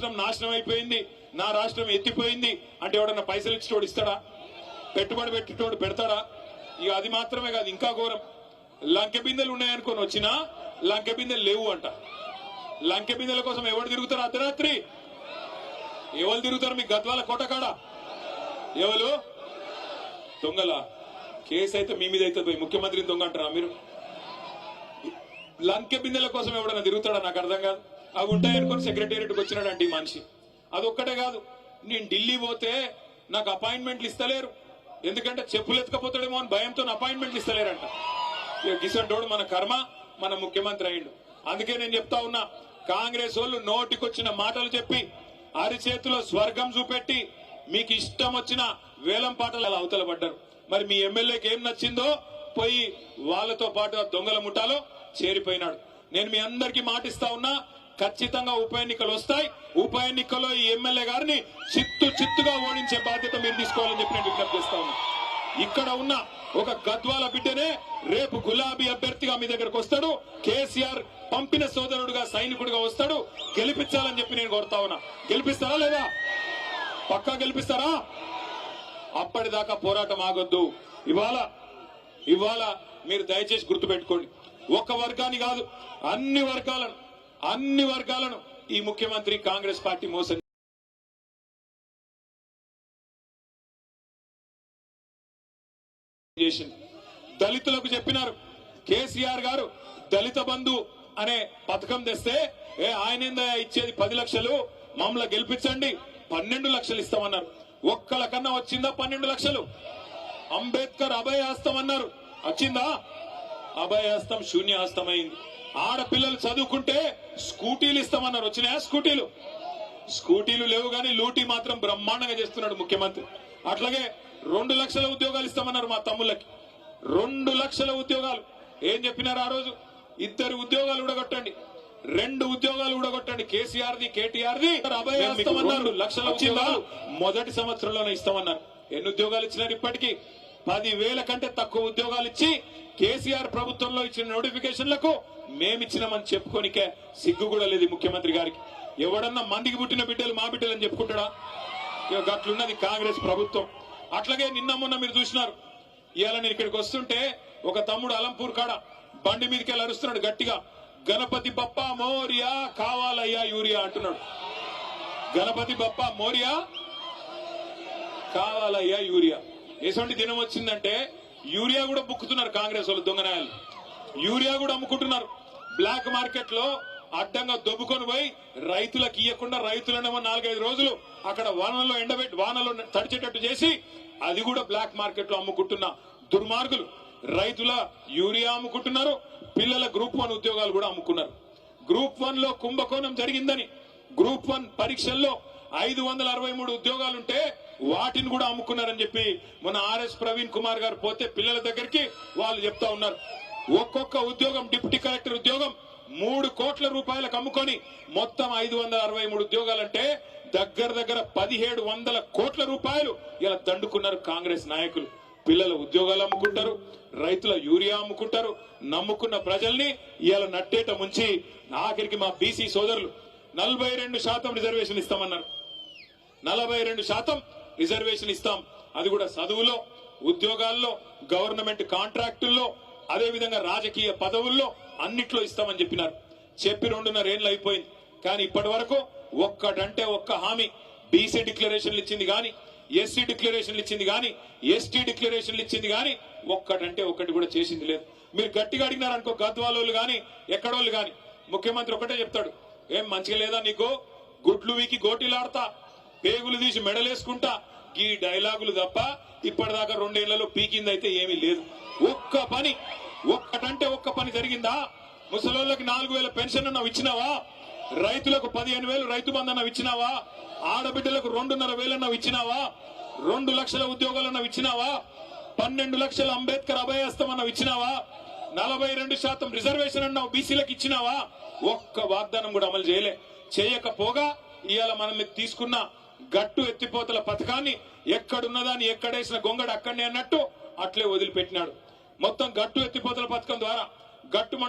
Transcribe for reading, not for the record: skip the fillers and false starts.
రాష్ట్రం నాశనం అయిపోయింది, నా రాష్ట్రం ఎత్తిపోయింది అంటే ఎవడన్నా పైసలు ఇచ్చేటోడు ఇస్తాడా? పెట్టుబడి పెట్టేటోడు పెడతాడా? ఇక అది మాత్రమే కాదు, ఇంకా ఘోరం. లంకె బిందెలు ఉన్నాయనుకొని వచ్చినా లంకె బిందెలు లేవు అంట. లంకె బిందెల కోసం ఎవరు తిరుగుతారు? అర్ధరాత్రి ఎవరు తిరుగుతారు? మీ గద్వాల కోటకాడ ఎవరు దొంగల? కేసు అయితే మీ మీద అయితే పోయి ముఖ్యమంత్రిని దొంగ అంటారా మీరు? లంకె బిందెల కోసం ఎవడన్నా తిరుగుతాడా? నాకు అర్థం కాదు. అవి ఉంటాయనుకొని సెక్రటేరియట్కి వచ్చినాడంటే ఈ మనిషి. అదొక్కటే కాదు, నేను ఢిల్లీ పోతే నాకు అపాయింట్మెంట్లు ఇస్తలేరు, ఎందుకంటే చెప్పులు ఎత్తుకపోతాడేమో అని భయంతో అపాయింట్మెంట్లు ఇస్తలేరంట. ఇక గిసంటోడు మన కర్మ, మన ముఖ్యమంత్రి అయిండు. అందుకే నేను చెప్తా ఉన్నా, కాంగ్రెస్ వాళ్ళు నోటికొచ్చిన మాటలు చెప్పి అరిచేతిలో స్వర్గం చూపెట్టి మీకు ఇష్టం వచ్చిన వేలం పాటలు అలా అవతల పడ్డారు. మరి మీ ఎమ్మెల్యేకి ఏం నచ్చిందో పోయి వాళ్ళతో పాటు ఆ దొంగల ముఠాలో చేరిపోయినాడు. నేను మీ అందరికీ మాటిస్తా ఉన్నా, ఖచ్చితంగా ఉప ఎన్నికలు వస్తాయి. ఉప ఎన్నికల్లో ఈ ఎమ్మెల్యే గారిని చిత్తుగా ఓడించే బాధ్యత మీరు తీసుకోవాలని చెప్పి నేను విజ్ఞప్తి చేస్తా ఉన్నా. ఇక్కడ ఉన్న ఒక గద్వాల బిడ్డనే రేపు గులాబీ అభ్యర్థిగా మీ దగ్గరకు వస్తాడు. కేసీఆర్ పంపిన సోదరుడుగా సైనికుడిగా వస్తాడు. గెలిపించాలని చెప్పి నేను కోరుతా ఉన్నా. గెలిపిస్తారా లేదా? పక్కా గెలిపిస్తారా? అప్పటిదాకా పోరాటం ఆగొద్దు. ఇవాళ మీరు దయచేసి గుర్తుపెట్టుకోండి, ఒక వర్గాన్ని కాదు అన్ని వర్గాలను ఈ ముఖ్యమంత్రి కాంగ్రెస్ పార్టీ మోసం చేసింది. దళితులకు చెప్పినారు కేసీఆర్ గారు దళిత బంధు అనే పథకం తెస్తే, ఆయనేందా ఇచ్చేది 10 లక్షలు, మమ్మల్ని గెలిపించండి 12 లక్షలు ఇస్తామన్నారు. ఒక్కల కన్నా వచ్చిందా 12 లక్షలు? అంబేద్కర్ అభయ హస్తం అన్నారు, వచ్చిందా? అభయ హస్తం శూన్య హస్తం అయింది. ఆడపిల్లలు చదువుకుంటే స్కూటీలు ఇస్తామన్నారు, వచ్చినాయా స్కూటీలు? స్కూటీలు లేవు కానీ లూటీ మాత్రం బ్రహ్మాండంగా చేస్తున్నాడు ముఖ్యమంత్రి. అట్లాగే 2 లక్షల ఉద్యోగాలు ఇస్తామన్నారు మా తమ్ముళ్ళకి. 2 లక్షల ఉద్యోగాలు. ఏం చెప్పినారు ఆ రోజు? 2 ఉద్యోగాలు ఊడగొట్టండి, 2 ఉద్యోగాలు ఊడగొట్టండి. కేసీఆర్ది కేటీఆర్ది అభయ హస్తం అన్నారు. 2 లక్షల ఉద్యోగాలు మొదటి సంవత్సరంలోనే ఇస్తామన్నారు. ఎన్ని ఉద్యోగాలు ఇచ్చినారు? ఇప్పటికీ 10,000 కంటే తక్కువ ఉద్యోగాలు ఇచ్చి కేసీఆర్ ప్రభుత్వంలో ఇచ్చిన నోటిఫికేషన్లకు మేమిచ్చినామని చెప్పుకోనికే సిగ్గు కూడా లేదు ముఖ్యమంత్రి గారికి. ఎవడన్నా మందికి పుట్టిన బిడ్డలు మా బిడ్డలు అని చెప్పుకుంటాడా? అట్లున్నది కాంగ్రెస్ ప్రభుత్వం. అట్లాగే నిన్న మొన్న మీరు చూసినారు, ఇవాళ నేను ఇక్కడికి వస్తుంటే ఒక తమ్ముడు అలంపూర్ కాడ బండి మీదకి వెళ్ళి అరుస్తున్నాడు గట్టిగా, గణపతి బప్ప మోరియా కావాలయ్యా యూరియా అంటున్నాడు. గణపతి బప్ప మోరియా కావాలయ్యా యూరియా. ఎటువంటి దినం వచ్చిందంటే యూరియా కూడా బుక్కుతున్నారు కాంగ్రెస్ వాళ్ళు, దొంగనాయాలు. యూరియా కూడా అమ్ముకుంటున్నారు బ్లాక్ మార్కెట్ లో. అడ్డంగా దొబ్బుకొని పోయి రైతులకు ఇవ్వకుండా రైతులనేమో 4-5 రోజులు అక్కడ వానలో ఎండబెట్టి వానలో తడిచేటట్టు చేసి అది కూడా బ్లాక్ మార్కెట్ లో అమ్ముకుంటున్న దుర్మార్గులు రైతుల యూరియా అమ్ముకుంటున్నారు. పిల్లల గ్రూప్ 1 ఉద్యోగాలు కూడా అమ్ముకున్నారు. గ్రూప్ 1 లో కుంభకోణం జరిగిందని గ్రూప్ 1 పరీక్షల్లో 563 ఉద్యోగాలుంటే వాటిని కూడా అమ్ముకున్నారని చెప్పి మన ఆర్ఎస్ ప్రవీణ్ కుమార్ గారు పోతే పిల్లల దగ్గరికి వాళ్ళు చెప్తా ఉన్నారు. ఒక్కొక్క ఉద్యోగం, డిప్యూటీ కలెక్టర్ ఉద్యోగం 3 కోట్ల రూపాయలకు అమ్ముకొని మొత్తం 563 ఉద్యోగాలంటే దగ్గర 1700 కోట్ల రూపాయలు ఇలా దండుకున్నారు కాంగ్రెస్ నాయకులు. పిల్లల ఉద్యోగాలు అమ్ముకుంటారు, రైతుల యూరియా అమ్ముకుంటారు. నమ్ముకున్న ప్రజల్ని ఇలా నట్టేట ముంచి ఆఖరికి మా బీసీ సోదరులు 42% రిజర్వేషన్ ఇస్తామన్నారు. 42% రిజర్వేషన్ ఇస్తాం, అది కూడా చదువులో, ఉద్యోగాల్లో, గవర్నమెంట్ కాంట్రాక్టుల్లో, అదేవిధంగా రాజకీయ పదవుల్లో అన్నిట్లో ఇస్తామని చెప్పినారు. చెప్పి 2.5 ఏళ్ళు అయిపోయింది. కానీ ఇప్పటి వరకు ఒక్కటంటే ఒక్క హామీ, బీసీ డిక్లరేషన్లు ఇచ్చింది గాని, ఎస్సీ డిక్లరేషన్లు ఇచ్చింది గాని, ఎస్టీ డిక్లరేషన్లు ఇచ్చింది గాని ఒక్కటంటే ఒక్కటి కూడా చేసింది లేదు. మీరు గట్టిగా అడిగినారనుకో గద్వాలోళ్ళు గాని ఎక్కడోళ్ళు గాని ముఖ్యమంత్రి ఒకటే చెప్తాడు, ఏం మంచిగా లేదా నీకు, గుడ్లు వీకి గోటీలాడతా, పేగులు తీసి మెడలేసుకుంటా, ఈ డైలాగులు తప్ప ఇప్పటిదాకా 2 ఏళ్లలో పీకిందైతే ఏమీ లేదు. ఒక్కటంటే ఒక్క పని జరిగిందా? ముసలోళ్ళకి 4,000 పెన్షన్ అన్నావు ఇచ్చినావా? రైతులకు 15,000 రైతు బంధు అన్నావు ఇచ్చినావా? ఆడబిడ్డలకు 2,500 అన్నావు ఇచ్చినావా? 2 లక్షల ఉద్యోగాలు అన్నావు ఇచ్చినావా? 12 లక్షల అంబేద్కర్ అభయహస్తం అన్నావు ఇచ్చినావా? 42% రిజర్వేషన్ అన్నావు బీసీలకు ఇచ్చినావా? ఒక్క వాగ్దానం కూడా అమలు చేయకపోగా ఇవాళ మనం తీసుకున్న గట్టు ఎత్తిపోతల పథకాన్ని ఎక్కడున్నదాన్ని ఎక్కడేసిన గొంగడు అక్కడనే అన్నట్టు అట్లే వదిలిపెట్టినాడు. మొత్తం గట్టు ఎత్తిపోతల పథకం ద్వారా గట్టు